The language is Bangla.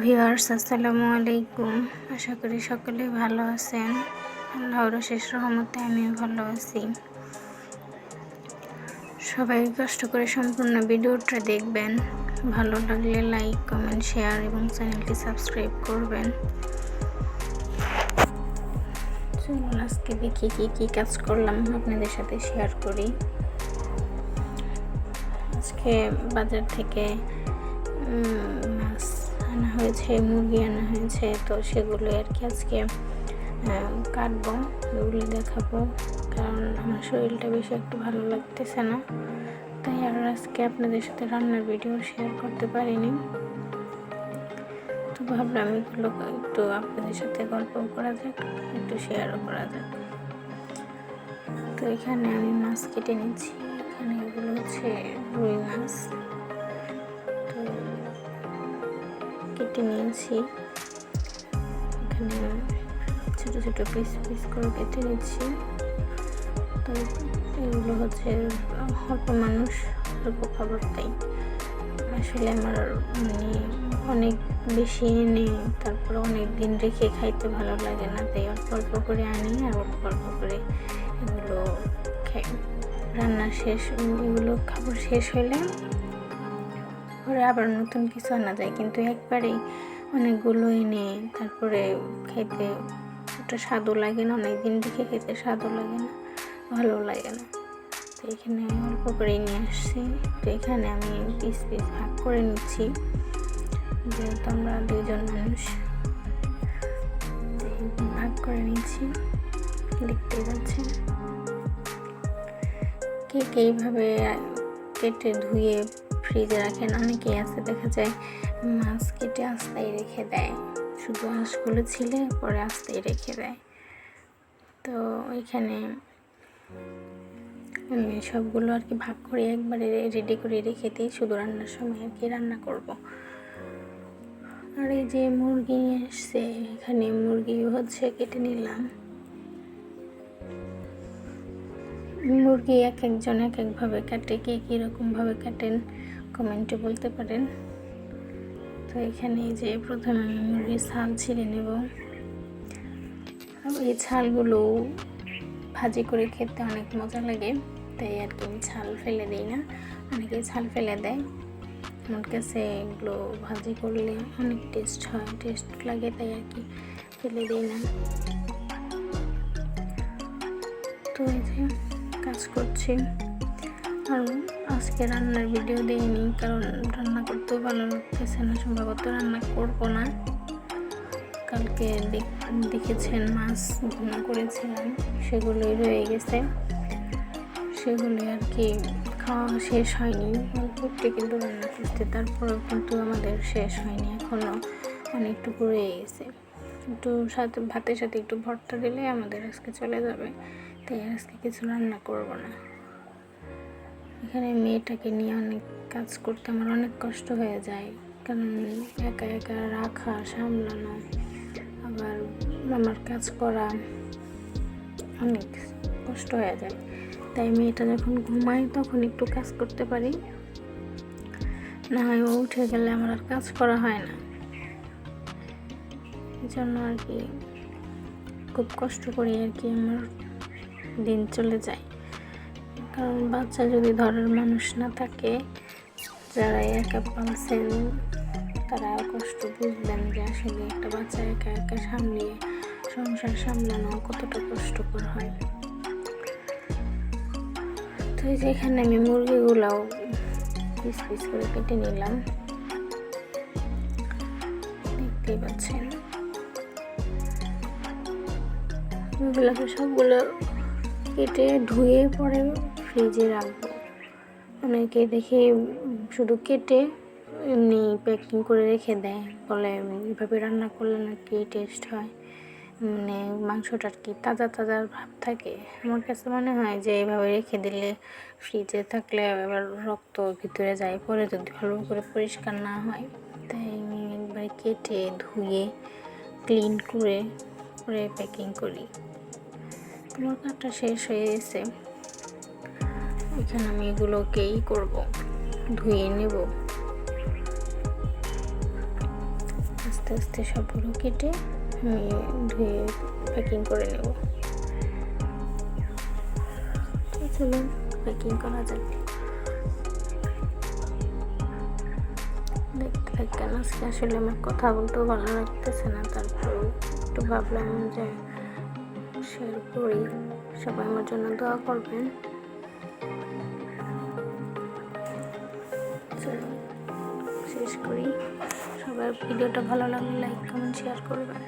ভিউয়ার্স আসসালামু আলাইকুম। আশা করি সকলে ভালো আছেন। আল্লাহর অশেষ রহমতে আমিও ভালো আছি। সবাই কষ্ট করে সম্পূর্ণ ভিডিওটা দেখবেন। ভালো লাগলে লাইক, কমেন্ট, শেয়ার এবং চ্যানেলটি সাবস্ক্রাইব করবেন। চলুন আজকে দেখি কি কাজ করলাম আপনাদের সাথে শেয়ার করি। আজকে বাজার থেকে মাছ আনা হয়েছে, মুরগি আনা হয়েছে, তো সেগুলো আর কি আজকে কাটবো, এগুলো দেখাবো। কারণ আমার শরীরটা বেশি একটু ভালো লাগতেছে না, তাই আর আজকে আপনাদের সাথে রান্নার ভিডিও শেয়ার করতে পারিনি। তো ভাবলাম এগুলো একটু আপনাদের সাথে গল্প করা যাক, একটু শেয়ারও করা যাক। তো এখানে আমি মাছ কেটে নিচ্ছি। এখানে এগুলো হচ্ছে রুই মাছ, তো কেটে নিয়েছি। এখানে ছোট ছোট পিস পিস করে কেটে নিচ্ছি। তো এগুলো হচ্ছে অল্প মানুষ, অল্প খাবার, তাই আসলে আমার অনেক বেশি এনে তারপরে অনেক দিন রেখে খাইতে ভালো লাগে না, তাই অল্প অল্প করে আনি আর অল্প অল্প করে এগুলো খাই। রান্না শেষ, এগুলো খাবার শেষ হলে পরে আবার নতুন কিছু আনা যায়, কিন্তু একবারেই অনেকগুলো এনে তারপরে খেতে ওটা স্বাদও লাগে না, অনেক দিন রেখে খেতে স্বাদও লাগে না, ভালো লাগে না। তো এখানে অল্প করে নিয়ে আসছি। তো এখানে আমি পিস পিস ভাগ করে নিচ্ছি, যেহেতু আমরা দুজন মানুষ, ভাগ করে নিচ্ছি। দেখতেই পাচ্ছেন কে এইভাবে কেটে ধুয়ে ফ্রিজে রাখেন। অনেকেই আছে দেখা যায় মাছ কেটে আস্তায় রেখে দেয়, শুধু হাঁসগুলো ছিলে পরে আস্তায় রেখে দেয়। তো এখানে আমি সবগুলো আর কি ভাগ করে একবারে রেডি করে রেখে দিই, শুধু রান্নার সময় আর কি রান্না করব। আর এই যে মুরগি নিয়ে এসছে, এখানে মুরগি হচ্ছে কেটে নিলাম। মুরগি এক একজন এক একভাবে কাটে, কে কীরকমভাবে কাটেন কমেন্টে বলতে পারেন। তো এখানে এই যে প্রথমে আমি মুরগির ছাল ছিঁড়ে নেব। এই ছালগুলো ভাজি করে খেতে অনেক মজা লাগে, তাই আর কি আমি ছাল ফেলে দিই না। অনেকে ছাল ফেলে দেয়, আমার কাছে এগুলো ভাজি করলে অনেক টেস্ট লাগে, তাই আর কি ফেলে দিই না। তো এই যে কাজ করছি। আর আজকে রান্নার ভিডিও দিইনি, কারণ রান্না করতেও ভালো লাগতেছে না, সম্ভবত রান্না করবো না। কালকে দেখেছেন মাছ ভুনা করেছিলাম, সেগুলোই রয়ে গেছে, সেগুলো আর কি খাওয়া শেষ হয়নি। অল্প একটু কিন্তু রান্না করতে, তারপরেও কিন্তু আমাদের শেষ হয়নি, এখনও অনেকটুকু রয়ে গেছে। একটু সাথে ভাতের সাথে একটু ভর্তা দিলে আমাদের আজকে চলে যাবে, তাই আজকে কিছু রান্না করব না। এখানে মেয়েটাকে নিয়ে অনেক কাজ করতে আমার অনেক কষ্ট হয়ে যায়, কারণ একা একা রাখা, সামলানো, আবার আমার কাজ করা অনেক কষ্ট হয়ে যায়। তাই মেয়েটা যখন ঘুমায় তখন একটু কাজ করতে পারি, না হয় ও উঠে গেলে আমার আর কাজ করা হয় না। এই জন্য আর কি খুব কষ্ট করি আর কি, আমার দিন চলে যায়। কারণ বাচ্চা যদি ধরার মানুষ না থাকে, যারা একা পালছেন তারা কষ্ট বুঝবেন যে আসলে একটা বাচ্চা একা একা সামলিয়ে সংসার সামলানো কতটা কষ্টকর হয়। তো এই যে এখানে আমি মুরগিগুলাও পিস পিস করে কেটে নিলাম, দেখতেই পাচ্ছেন। এগুলোকে সবগুলো কেটে ধুয়ে পরে ফ্রিজে রাখবো। অনেকে দেখে শুধু কেটে এমনি প্যাকিং করে রেখে দেয়, বলে এভাবে রান্না করলে নাকি টেস্ট হয়, মানে মাংসটা আর কি তাজা তাজা ভাব থাকে। আমার কাছে মনে হয় যে এভাবে রেখে দিলে ফ্রিজে থাকলে এবার রক্ত ভিতরে যায়, পরে যদি ভালো করে পরিষ্কার না হয়, তাই আমি একবার কেটে ধুয়ে ক্লিন করে পরে প্যাকিং করি। আমার কাজটা শেষ হয়ে গেছে। এখানে আমি এগুলোকেই করব, ধুয়ে নেব। আস্তে আস্তে আস্তে সবগুলো কেটে আমি ধুয়ে প্যাকিং করে নেব। চলুন প্যাকিং করা যাক। দেখতে থাকেন। আজকে আসলে আমার কথা বলতেও ভালো লাগতেছে না, তারপর একটু ভাবলাম যে শেয়ার করি। সবাই আমার জন্য দোয়া করবেন। চলুন শেষ করি। সবার ভিডিওটা ভালো লাগলে লাইক কমেন্ট শেয়ার করবেন।